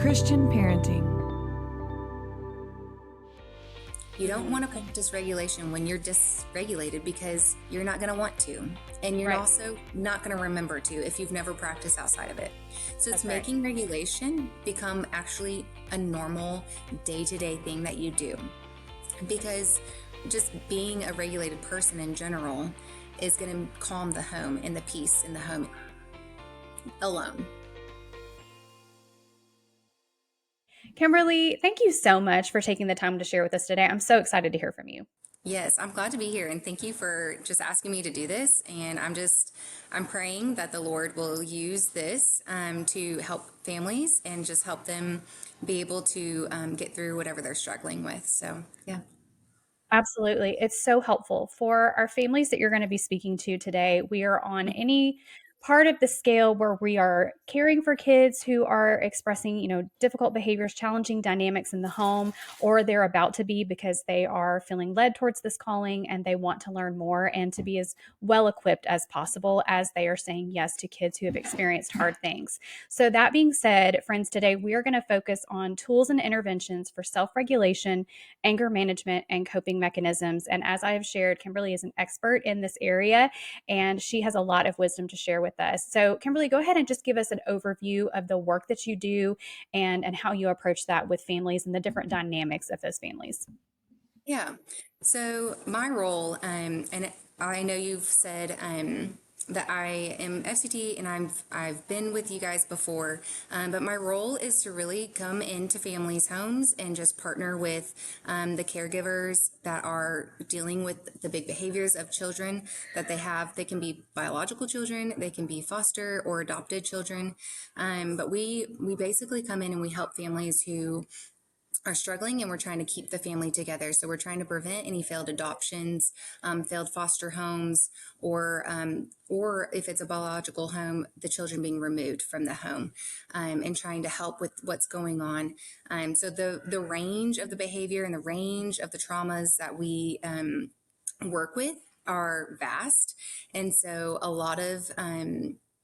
Christian parenting. You don't want to practice regulation when you're dysregulated because you're not going to want to. And you're Right. also not going to remember to if you've never practiced outside of it. So it's That's right. making regulation become actually a normal day-to-day thing that you do. Because just being a regulated person in general is going to calm the home and the peace in the home alone. Kimberly, thank you so much for taking the time to share with us today. I'm so excited to hear from you. Yes, I'm glad to be here and thank you for just asking me to do this. And I'm praying that the Lord will use this to help families and just help them be able to get through whatever they're struggling with. So, yeah. Absolutely. It's so helpful for our families that you're going to be speaking to today. We are on any part of the scale where we are caring for kids who are expressing, difficult behaviors, challenging dynamics in the home, or they're about to be because they are feeling led towards this calling and they want to learn more and to be as well equipped as possible as they are saying yes to kids who have experienced hard things. So that being said, friends, today we are going to focus on tools and interventions for self-regulation, anger management, and coping mechanisms. And as I have shared, Kimberly is an expert in this area and she has a lot of wisdom to share with us. So, Kimberly, go ahead and just give us an overview of the work that you do and how you approach that with families and the different dynamics of those families. Yeah. So my role, and I know you've said that I am FCT, and I've been with you guys before, but my role is to really come into families' homes and just partner with the caregivers that are dealing with the big behaviors of children that they have. They can be biological children, they can be foster or adopted children, but we basically come in and we help families who are struggling, and we're trying to keep the family together. So we're trying to prevent any failed adoptions, failed foster homes, or if it's a biological home, the children being removed from the home, and trying to help with what's going on. So the range of the behavior and the range of the traumas that we work with are vast, and so a lot of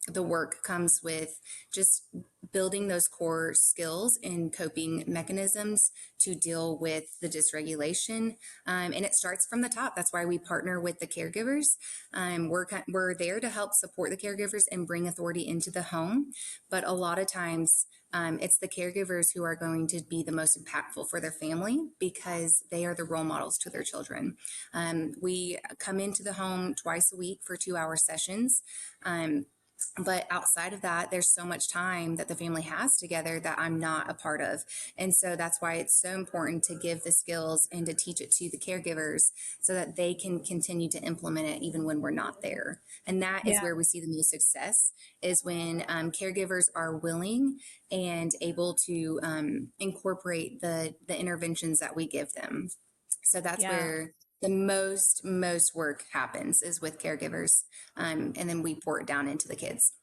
the work comes with just building those core skills and coping mechanisms to deal with the dysregulation. And it starts from the top. That's why we partner with the caregivers. We're there to help support the caregivers and bring authority into the home. But a lot of times, it's the caregivers who are going to be the most impactful for their family because they are the role models to their children. We come into the home twice a week for 2-hour sessions. But outside of that, there's so much time that the family has together that I'm not a part of. And so that's why it's so important to give the skills and to teach it to the caregivers so that they can continue to implement it even when we're not there. And that is Yeah. where we see the most success, is when caregivers are willing and able to incorporate the interventions that we give them. So that's Yeah. where the most work happens, is with caregivers, and then we pour it down into the kids.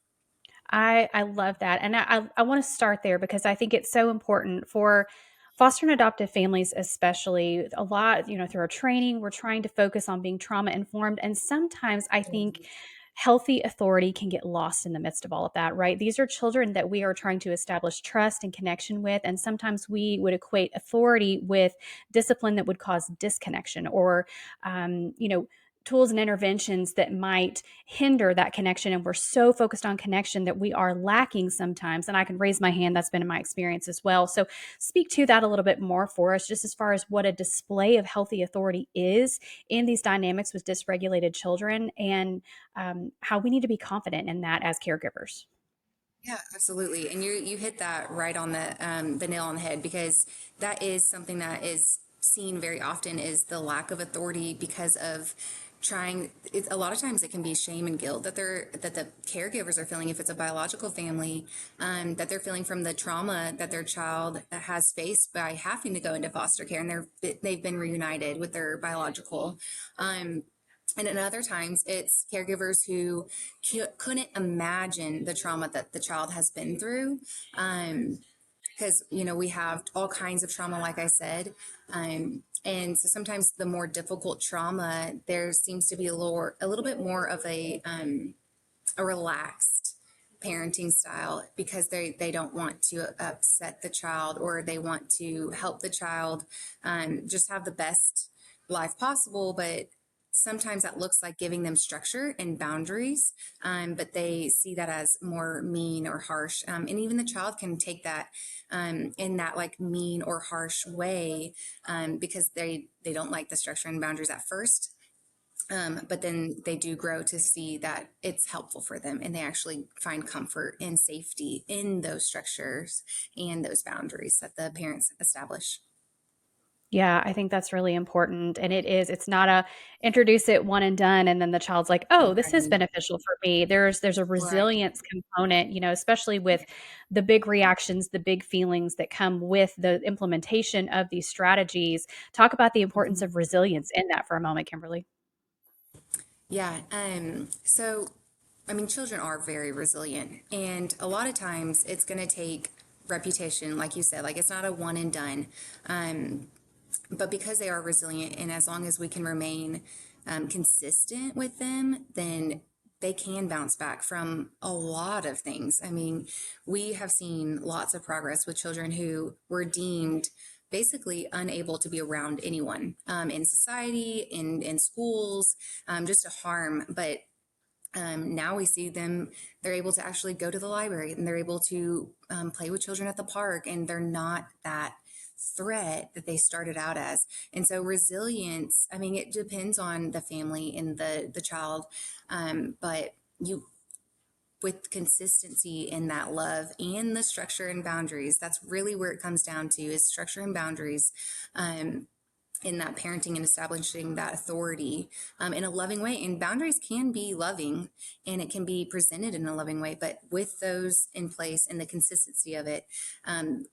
I love that. And I want to start there because I think it's so important for foster and adoptive families, especially a lot, through our training, we're trying to focus on being trauma informed. And sometimes I think healthy authority can get lost in the midst of all of that, right? These are children that we are trying to establish trust and connection with. And sometimes we would equate authority with discipline that would cause disconnection or, tools and interventions that might hinder that connection. And we're so focused on connection that we are lacking sometimes. And I can raise my hand. That's been in my experience as well. So speak to that a little bit more for us, just as far as what a display of healthy authority is in these dynamics with dysregulated children and how we need to be confident in that as caregivers. Yeah, absolutely. And you hit that right on the nail on the head, because that is something that is seen very often, is the lack of authority because of trying. A lot of times it can be shame and guilt that the caregivers are feeling, if it's a biological family, that they're feeling from the trauma that their child has faced by having to go into foster care, and they've been reunited with their biological. And at other times, it's caregivers who couldn't imagine the trauma that the child has been through. Because, we have all kinds of trauma, like I said. And so sometimes the more difficult trauma, there seems to be a little bit more of a relaxed parenting style because they don't want to upset the child, or they want to help the child just have the best life possible. But sometimes that looks like giving them structure and boundaries, but they see that as more mean or harsh. And even the child can take that in that like mean or harsh way, because they don't like the structure and boundaries at first. But then they do grow to see that it's helpful for them, and they actually find comfort and safety in those structures and those boundaries that the parents establish. Yeah, I think that's really important, and it's not a introduce it one and done, and then the child's like, "Oh, this is Right. beneficial for me." There's a Right. resilience component, especially with the big reactions, the big feelings that come with the implementation of these strategies. Talk about the importance of resilience in that for a moment, Kimberly. Yeah. So, I mean, children are very resilient, and a lot of times it's going to take reputation, like you said, like it's not a one and done. Um, but because they are resilient, and as long as we can remain consistent with them, then they can bounce back from a lot of things. I mean, we have seen lots of progress with children who were deemed basically unable to be around anyone in society, in schools, just to harm. But now we see them, they're able to actually go to the library, and they're able to play with children at the park, and they're not that threat that they started out as. And so resilience, I mean, it depends on the family and the child, but you, with consistency in that love and the structure and boundaries, that's really where it comes down to, is structure and boundaries. In that parenting and establishing that authority in a loving way. And boundaries can be loving, and it can be presented in a loving way. But with those in place and the consistency of it,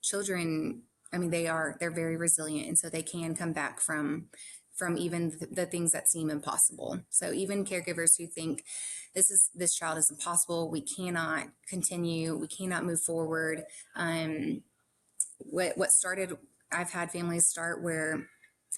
children, I mean, they're very resilient, and so they can come back from even the things that seem impossible. So even caregivers who think this child is impossible, we cannot continue, we cannot move forward. What started, I've had families start where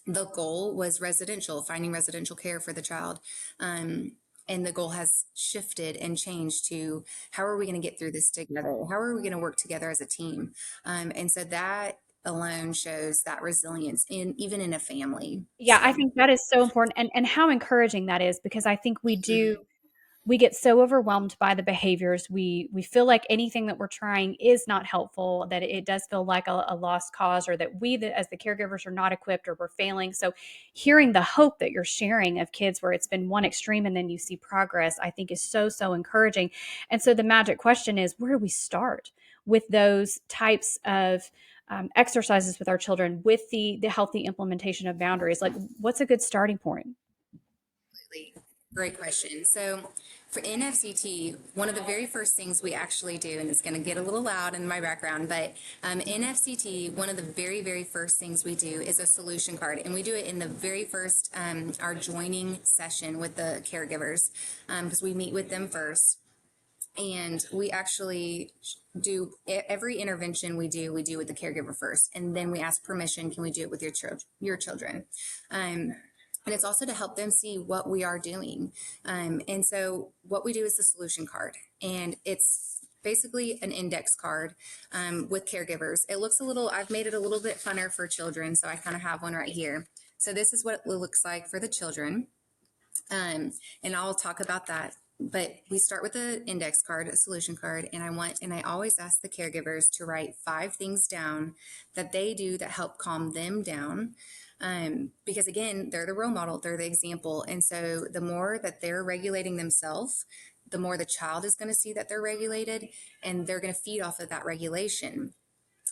the goal was residential, finding residential care for the child. And the goal has shifted and changed to, how are we going to get through this together? How are we going to work together as a team? And so that alone shows that resilience in even in a family. Yeah, I So think that is so important, and how encouraging that is, because I think mhm, we get so overwhelmed by the behaviors. We feel like anything that we're trying is not helpful, that it does feel like a lost cause, or that as the caregivers are not equipped, or we're failing. So hearing the hope that you're sharing of kids where it's been one extreme and then you see progress, I think is so encouraging. And so the magic question is, where do we start with those types of exercises with our children, with the healthy implementation of boundaries? Like, what's a good starting point? great question. So for NFCT, one of the very first things we actually do, and it's going to get a little loud in my background, but NFCT, one of the very first things we do is a solution card. And we do it in the very first, our joining session with the caregivers, because we meet with them first. And we actually do every intervention we do with the caregiver first, and then we ask permission, can we do it with your children? And it's also to help them see what we are doing. And so what we do is the solution card, and it's basically an index card with caregivers. It looks a little, I've made it a little bit funner for children, so I kind of have one right here. So this is what it looks like for the children. And I'll talk about that. But we start with the index card, a solution card, and I always ask the caregivers to write 5 things down that they do that help calm them down. Because again, they're the role model, they're the example. And so the more that they're regulating themselves, the more the child is going to see that they're regulated, and they're going to feed off of that regulation.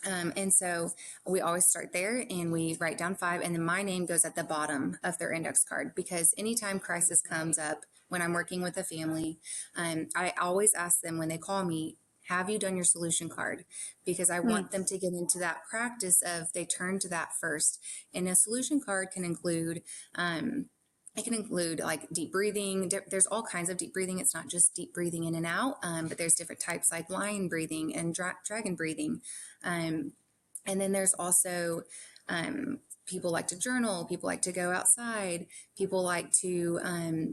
And so we always start there, and we write down 5, and then my name goes at the bottom of their index card, because anytime crisis comes up when I'm working with a family, I always ask them when they call me, have you done your solution card? Because I Hmm. want them to get into that practice of, they turn to that first. And a solution card can include, it can include like deep breathing. There's all kinds of deep breathing. It's not just deep breathing in and out, but there's different types like lion breathing and dragon breathing. Um, and then there's also People like to journal, people like to go outside, people like to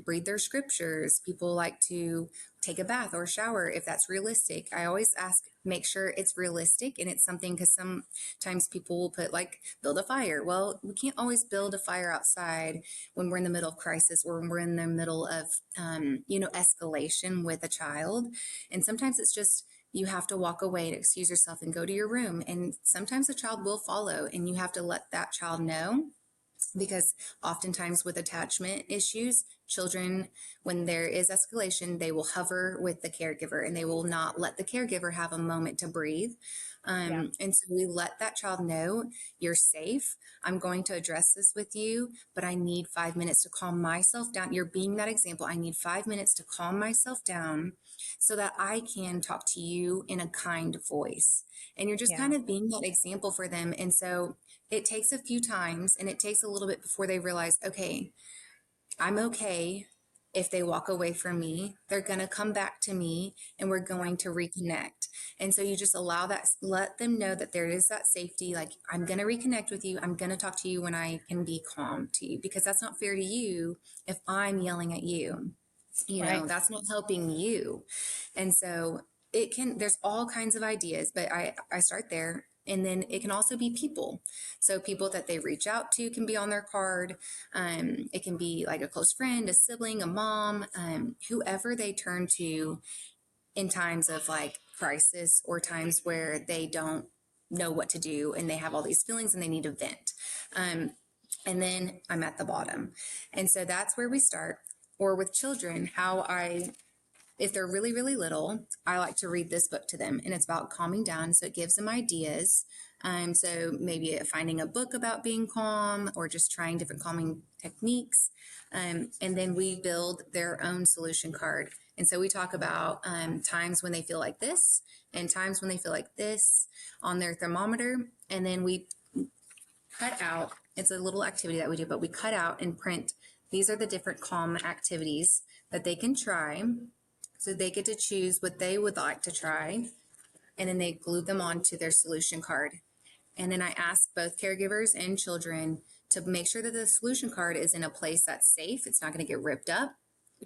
read their scriptures, people like to take a bath or shower if that's realistic. I always ask, make sure it's realistic and it's something, because sometimes people will put like build a fire. Well, we can't always build a fire outside when we're in the middle of crisis or when we're in the middle of, escalation with a child. And sometimes it's just, you have to walk away and excuse yourself and go to your room. And sometimes the child will follow, and you have to let that child know, because oftentimes with attachment issues, children, when there is escalation, they will hover with the caregiver and they will not let the caregiver have a moment to breathe. Yeah. And so we let that child know, you're safe. I'm going to address this with you, but I need 5 minutes to calm myself down. You're being that example. I need 5 minutes to calm myself down so that I can talk to you in a kind voice. And you're just kind Yeah. of being that example for them. And so it takes a few times and it takes a little bit before they realize, okay, I'm okay if they walk away from me. They're going to come back to me and we're Yeah. going to reconnect. And so you just allow that, let them know that there is that safety. Like, I'm going to reconnect with you. I'm going to talk to you when I can be calm to you, because that's not fair to you if I'm yelling at you. Right. That's not helping you. And so there's all kinds of ideas, but I start there. And then it can also be people. So people that they reach out to can be on their card. It can be like a close friend, a sibling, a mom, whoever they turn to in times of like crisis or times where they don't know what to do and they have all these feelings and they need to vent. Um, and then I'm at the bottom. And so that's where we start. Or with children, if they're really, really little, I like to read this book to them, and it's about calming down. So it gives them ideas. So maybe finding a book about being calm or just trying different calming techniques. And then we build their own solution card. And so we talk about times when they feel like this and times when they feel like this on their thermometer. And then we cut out, it's a little activity that we do, but we cut out and print, these are the different calm activities that they can try. So they get to choose what they would like to try, and then they glue them onto their solution card. And then I ask both caregivers and children to make sure that the solution card is in a place that's safe. It's not going to get ripped up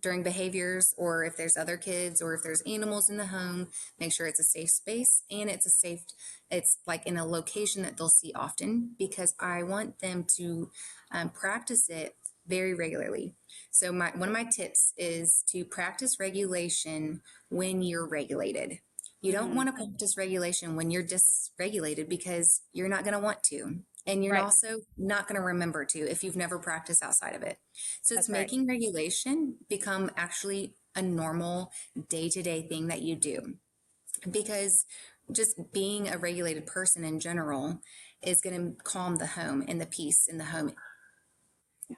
during behaviors, or if there's other kids or if there's animals in the home, make sure it's a safe space and it's like in a location that they'll see often, because I want them to practice it very regularly. So one of my tips is to practice regulation when you're regulated. You don't Mm. want to practice regulation when you're dysregulated, because you're not going to want to. And you're Right. also not going to remember to if you've never practiced outside of it. So it's That's right. making regulation become actually a normal day to day thing that you do. Because just being a regulated person in general is going to calm the home and the peace in the home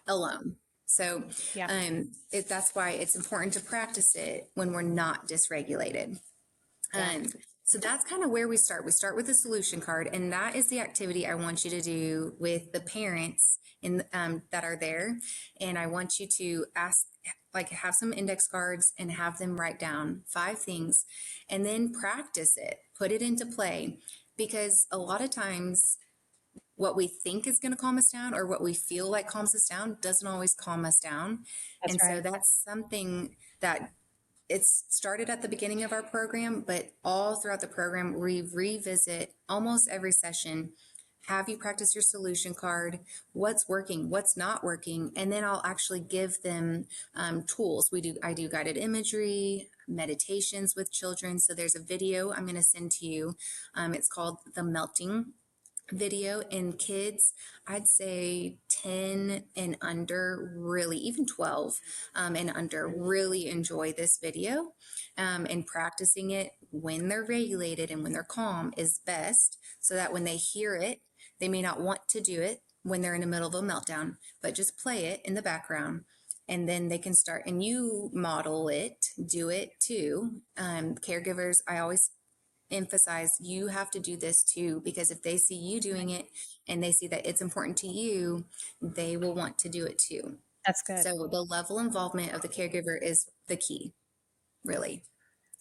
alone. So Yeah. that's why it's important to practice it when we're not dysregulated. Yeah. Um, so that's kind of where we start. We start with the solution card, and that is the activity I want you to do with the parents that are there. And I want you to have some index cards and have them write down 5 things, and then practice it, put it into play, because a lot of times what we think is going to calm us down or what we feel like calms us down doesn't always calm us down. That's And so right. that's something that it's started at the beginning of our program, but all throughout the program, we revisit almost every session. Have you practice your solution card? What's working? What's not working? And then I'll actually give them tools. I do guided imagery, meditations with children. So there's a video I'm going to send to you. It's called The Melting Video. In kids, I'd say 10 and under, really even 12 and under, really enjoy this video. And practicing it when they're regulated and when they're calm is best, so that when they hear it, they may not want to do it when they're in the middle of a meltdown, but just play it in the background. And then they can start, and you model it, do it too. Caregivers, I always emphasize, you have to do this too, because if they see you doing Right. it and they see that it's important to you, they will want to do it too. That's good. So the level involvement of the caregiver is the key, really.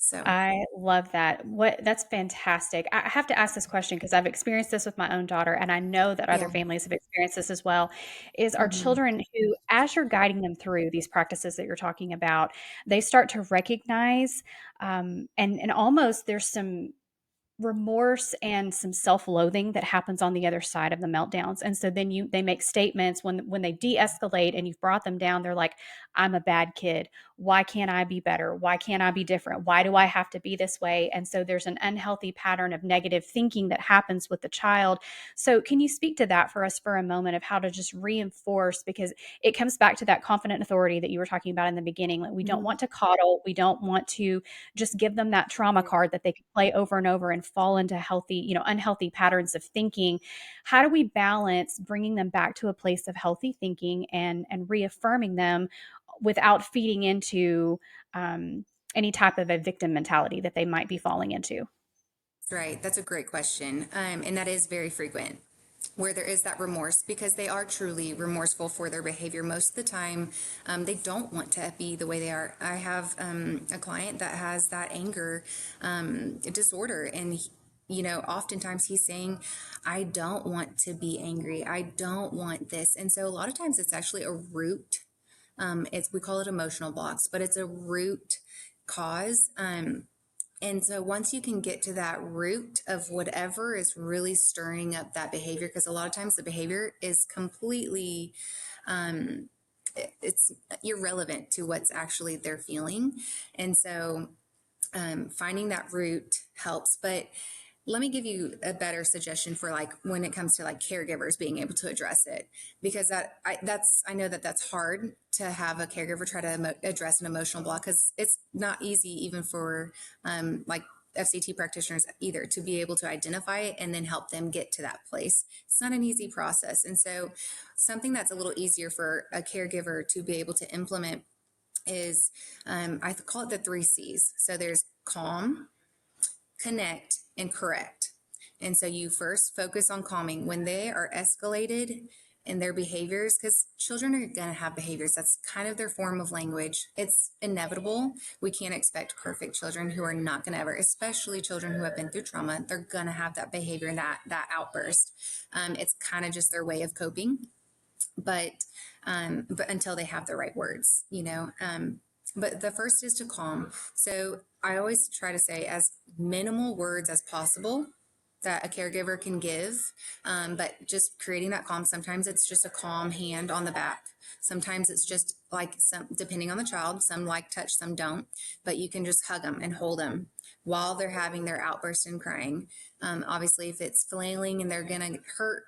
So, I love that. That's fantastic. I have to ask this question because I've experienced this with my own daughter, and I know that other yeah. families have experienced this as well. Is our Hmm. children who, as you're guiding them through these practices that you're talking about, they start to recognize, and almost there's some remorse and some self-loathing that happens on the other side of the meltdowns. And so then they make statements when they de-escalate and you've brought them down. They're like, I'm a bad kid. Why can't I be better? Why can't I be different? Why do I have to be this way? And so there's an unhealthy pattern of negative thinking that happens with the child. So can you speak to that for us for a moment of how to just reinforce, because it comes back to that confident authority that you were talking about in the beginning. Like, we don't Hmm. want to coddle, we don't want to just give them that trauma card that they can play over and over and fall into healthy, unhealthy patterns of thinking. How do we balance bringing them back to a place of healthy thinking and reaffirming them without feeding into any type of a victim mentality that they might be falling into? Right. That's a great question. And that is very frequent where there is that remorse because they are truly remorseful for their behavior. Most of the time, they don't want to be the way they are. I have a client that has that anger disorder, and oftentimes he's saying, I don't want to be angry. I don't want this. And so a lot of times it's actually a root. We call it emotional blocks, but it's a root cause. And so once you can get to that root of whatever is really stirring up that behavior, because a lot of times the behavior is completely, um, it's irrelevant to what's actually they're feeling. And so finding that root helps. But let me give you a better suggestion for like when it comes to like caregivers being able to address it, because I know that that's hard to have a caregiver try to address an emotional block because it's not easy even for like FCT practitioners either to be able to identify it and then help them get to that place. It's not an easy process. And so something that's a little easier for a caregiver to be able to implement is I call it the three C's. So there's calm, connect, and correct. And so you first focus on calming when they are escalated in their behaviors, because children are going to have behaviors. That's kind of their form of language. It's inevitable. We can't expect perfect children who are not going to ever, especially children who have been through trauma. They're going to have that behavior and that outburst. It's kind of just their way of coping, but but until they have the right words, but the first is to calm. So I always try to say as minimal words as possible that a caregiver can give, but just creating that calm. Sometimes it's just a calm hand on the back. Sometimes it's just like some, depending on the child, some like touch, some don't, but you can just hug them and hold them while they're having their outburst and crying. Obviously, if it's flailing and they're going to hurt,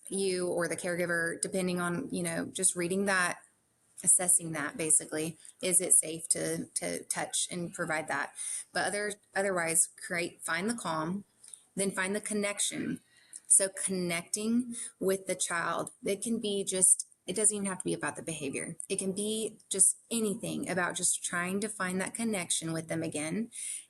you or the caregiver, depending on, just reading that, assessing that basically, is it safe to touch and provide that? But otherwise, find the calm, then find the connection. So connecting with the child, it can be just, it doesn't even have to be about the behavior. It can be just anything about just trying to find that connection with them again.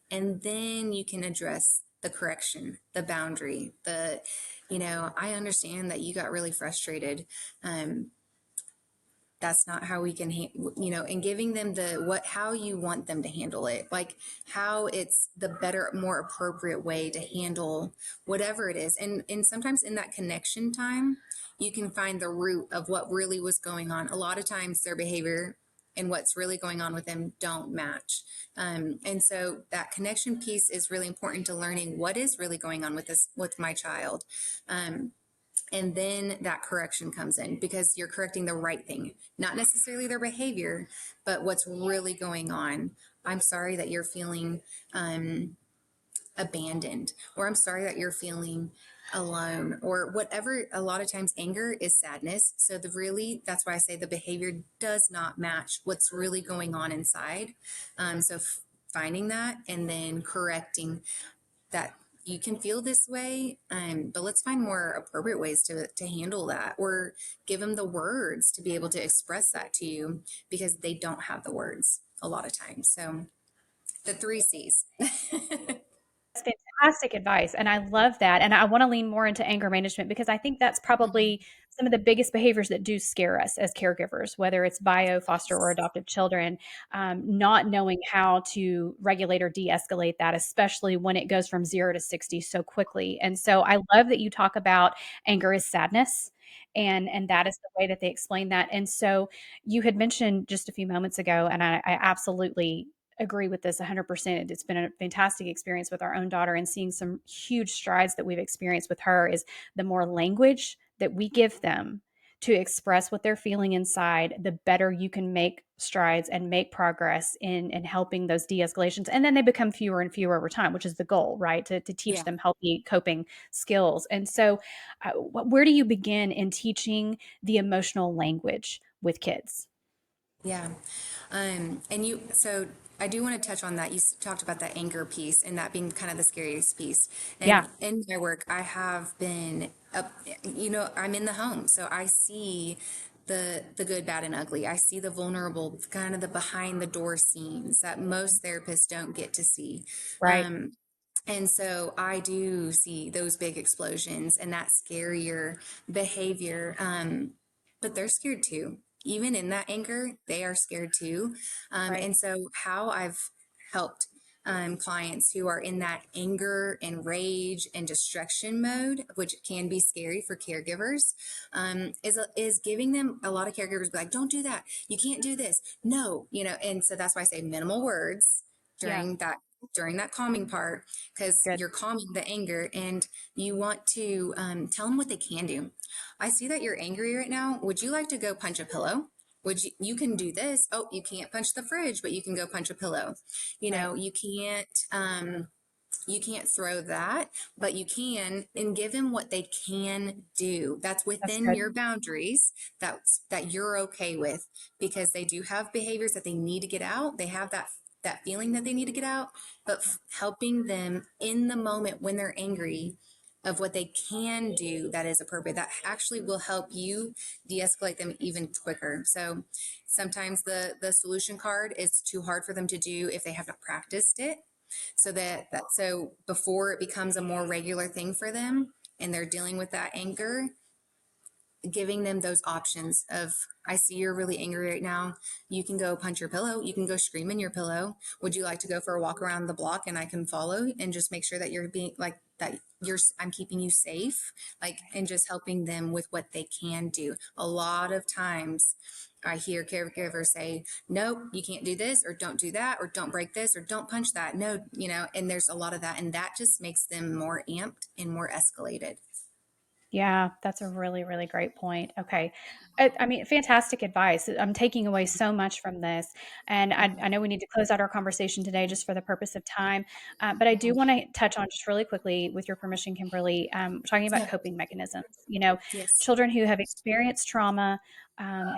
And then you can address the correction, the boundary, I understand that you got really frustrated. Um, that's not how we can and giving them how you want them to handle it, like how it's the better, more appropriate way to handle whatever it is. And sometimes in that connection time you can find the root of what really was going on. A lot of times their behavior and what's really going on with them don't match, and so that connection piece is really important to learning what is really going on with my child. And then that correction comes in because you're correcting the right thing, not necessarily their behavior, but what's really going on. I'm sorry that you're feeling abandoned, or I'm sorry that you're feeling alone, or whatever. A lot of times anger is sadness. So that's why I say the behavior does not match what's really going on inside. So finding that and then correcting that you can feel this way, but let's find more appropriate ways to handle that, or give them the words to be able to express that to you, because they don't have the words a lot of times. So the three C's. That's fantastic advice, and I love that, and I wanna lean more into anger management because I think that's Mhm. probably some of the biggest behaviors that do scare us as caregivers, whether it's bio, foster, or Yes. adoptive children, not knowing how to regulate or de-escalate that, especially when it goes from 0 to 60 so quickly, and so I love that you talk about anger is sadness, and that is the way that they explain that, and so you had mentioned just a few moments ago, and I absolutely agree with this 100%. It's been a fantastic experience with our own daughter and seeing some huge strides that we've experienced with her is the more language that we give them to express what they're feeling inside, the better you can make strides and make progress in helping those de-escalations. And then they become fewer and fewer over time, which is the goal, right? To teach Yeah. them healthy coping skills. And so where do you begin in teaching the emotional language with kids? Yeah. And so I do want to touch on that. You talked about that anger piece and that being kind of the scariest piece. Yeah, And in my work, I have been up, I'm in the home. So I see the good, bad, and ugly. I see the vulnerable, kind of the behind the door scenes that most therapists don't get to see. right. Um, and so I do see those big explosions and that scarier behavior. But they're scared too. Even in that anger, they are scared too. Right. And so, how I've helped clients who are in that anger and rage and destruction mode, which can be scary for caregivers, is giving them a lot of caregivers be like, "Don't do that. You can't do this. No, And so that's why I say minimal words Yeah, during that calming part, because good. you're calming the anger and you want to tell them what they can do. I see that you're angry right now. Would you like to go punch a pillow? You can do this. Oh, you can't punch the fridge, but you can go punch a pillow. Right. You can't throw that, but you can, and give them what they can do. That's That's within good. your boundaries. That you're okay with, because they do have behaviors that they need to get out. They have that feeling that they need to get out, but helping them in the moment when they're angry of what they can do that is appropriate, that actually will help you de-escalate them even quicker. So sometimes the solution card is too hard for them to do if they have not practiced it, so so before it becomes a more regular thing for them and they're dealing with that anger, giving them those options of, I see you're really angry right now. You can go punch your pillow. You can go scream in your pillow. Would you like to go for a walk around the block and I can follow and just make sure that you're being like that I'm keeping you safe, like, and just helping them with what they can do. A lot of times I hear caregivers say, nope, you can't do this, or don't do that, or don't break this, or don't punch that. No, and there's a lot of that. And that just makes them more amped and more escalated. Yeah, that's a really, really great point. Okay. I mean, fantastic advice. I'm taking away so much from this. And I know we need to close out our conversation today just for the purpose of time. But I do want to touch on just really quickly, with your permission, Kimberly, talking about Yeah. coping mechanisms. Yes. Children who have experienced trauma,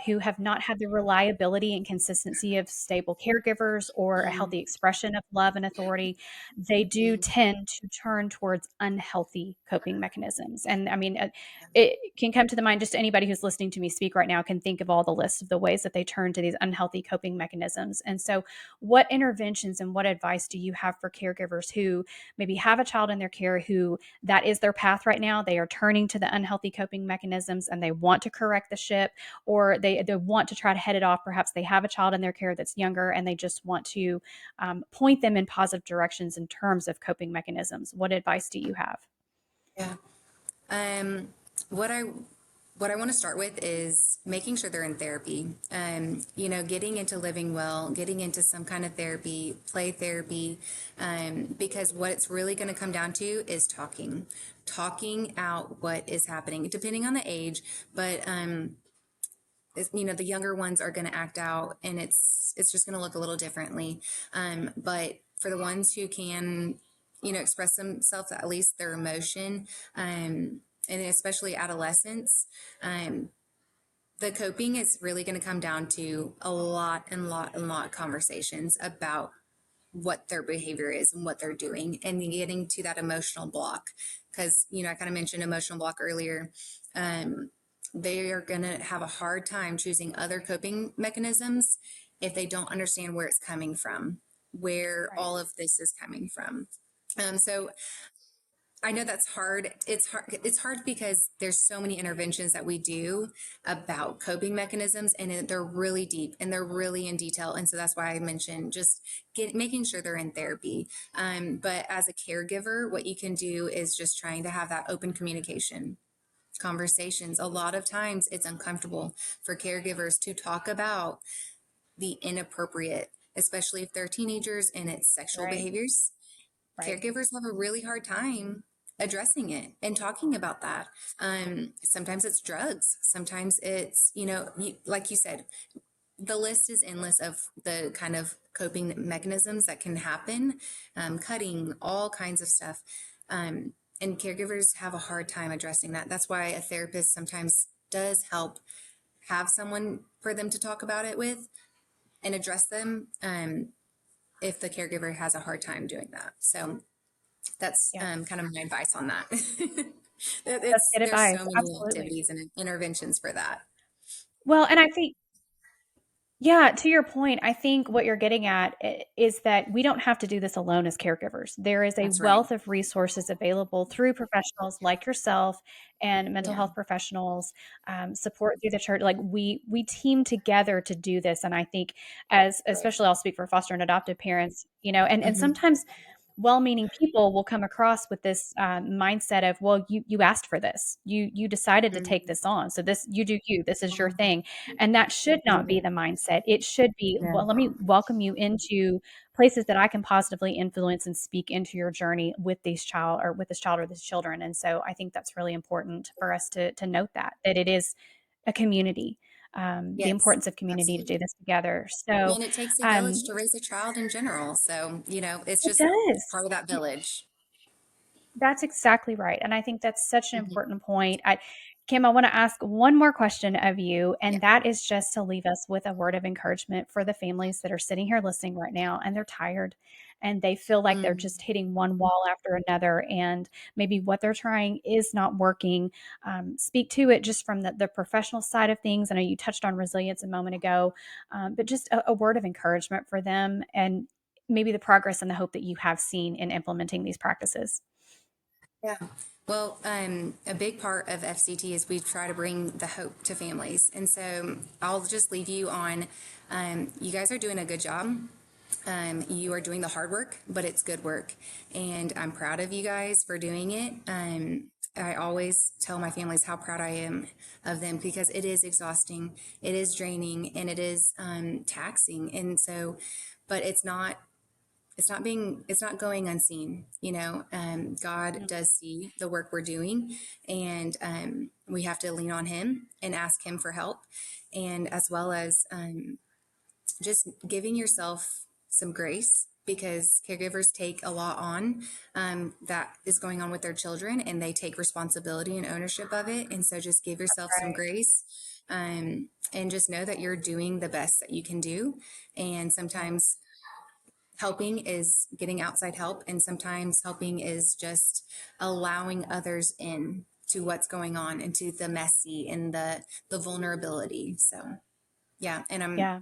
who have not had the reliability and consistency of stable caregivers or a Mhm. healthy expression of love and authority, they do Mhm. tend to turn towards unhealthy coping mechanisms. And I mean, it can come to the mind, just anybody who's listening to me speak right now can think of all the lists of the ways that they turn to these unhealthy coping mechanisms. And so, what interventions and what advice do you have for caregivers who maybe have a child in their care who that is their path right now? They are turning to the unhealthy coping mechanisms and they want to correct the ship, or they want to try to head it off. Perhaps they have a child in their care that's younger and they just want to point them in positive directions in terms of coping mechanisms. What advice do you have? Yeah. Um, what I what I want to start with is making sure they're in therapy. Getting into living well, getting into some kind of therapy, play therapy, because what it's really going to come down to is talking out what is happening, depending on the age. But the younger ones are going to act out, and it's just going to look a little differently. But for the ones who can, express themselves, at least their emotion, and especially adolescents, um, the coping is really going to come down to a lot and lot and lot of conversations about what their behavior is and what they're doing, and getting to that emotional block. Because, I kind of mentioned emotional block earlier. Um, they are going to have a hard time choosing other coping mechanisms if they don't understand where it's coming from, where Right. all of this is coming from. So I know that's hard. It's hard. It's hard because there's so many interventions that we do about coping mechanisms, and they're really deep and they're really in detail. And so that's why I mentioned just making sure they're in therapy. But as a caregiver, what you can do is just trying to have that open communication conversations. A lot of times, it's uncomfortable for caregivers to talk about the inappropriate, especially if they're teenagers and it's sexual Right. behaviors. Right. Caregivers have a really hard time addressing it and talking about that. Sometimes it's drugs. Sometimes it's, like you said, the list is endless of the kind of coping mechanisms that can happen, cutting, all kinds of stuff. And caregivers have a hard time addressing that. That's why a therapist sometimes does help have someone for them to talk about it with and address them, if the caregiver has a hard time doing that. So that's Yeah. kind of my advice on that. That's good There's advice. so many Absolutely. activities and interventions for that. Well, and I think yeah, to your point, I think what you're getting at is that we don't have to do this alone as caregivers. There is a That's right. wealth of resources available through professionals like yourself and mental Yeah. health professionals, support through the church. Like we team together to do this, and I think as Right. especially I'll speak for foster and adoptive parents, and Hmm. sometimes well-meaning people will come across with this mindset of, well, you asked for this, you decided to take Hmm. this on, so this you do you, this is your thing. And that should not be the mindset. It should be, Yeah. well, let me welcome you into places that I can positively influence and speak into your journey with this child or these children. And so I think that's really important for us to note that it is a community, the Yes, importance of community to do absolutely. this together. So And it takes a village um, to raise a child in general. So, it's it just does. part of that village. That's exactly right, and I think that's such an Hmm. important point. Kim, I wanna ask one more question of you, Yeah. and that is just to leave us with a word of encouragement for the families that are sitting here listening right now, and they're tired, and they feel like they're Mm. just hitting one wall after another, and maybe what they're trying is not working. Speak to it just from the professional side of things. I know you touched on resilience a moment ago, but just a word of encouragement for them and maybe the progress and the hope that you have seen in implementing these practices. Yeah. Well, a big part of FCT is we try to bring the hope to families. And so I'll just leave you on, you guys are doing a good job. You are doing the hard work, but it's good work. And I'm proud of you guys for doing it. I always tell my families how proud I am of them because it is exhausting, it is draining, and it is taxing. And so, but it's not going unseen. God Mm. does see the work we're doing, and we have to lean on him and ask him for help, and as well as just giving yourself some grace because caregivers take a lot on, that is going on with their children, and they take responsibility and ownership of it. And so just give yourself some Right. grace, and just know that you're doing the best that you can do. And Yeah. sometimes helping is getting outside help, and sometimes helping is just allowing others in to what's going on, into the messy and the vulnerability. So yeah, and I'm Yeah.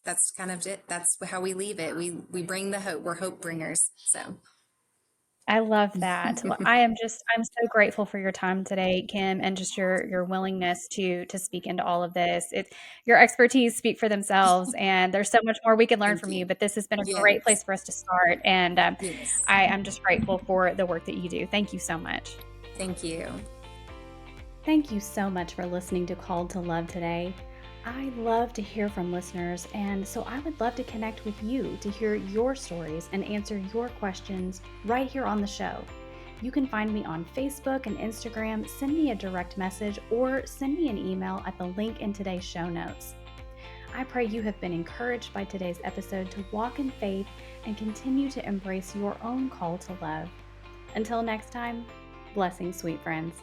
that's kind of it. That's how we leave it. We bring the hope. We're hope bringers. So I love that. Well, I'm so grateful for your time today, Kim, and just your willingness to speak into all of this. Your expertise speak for themselves, and there's so much more we can learn thank from you, you. but this has been a great place Yes. for us to start, and Yes. I'm just grateful for the work that you do. Thank you so much. Thank you. Thank you so much for listening to Called to Love today. I love to hear from listeners, and so I would love to connect with you to hear your stories and answer your questions right here on the show. You can find me on Facebook and Instagram, send me a direct message, or send me an email at the link in today's show notes. I pray you have been encouraged by today's episode to walk in faith and continue to embrace your own call to love. Until next time, blessings, sweet friends.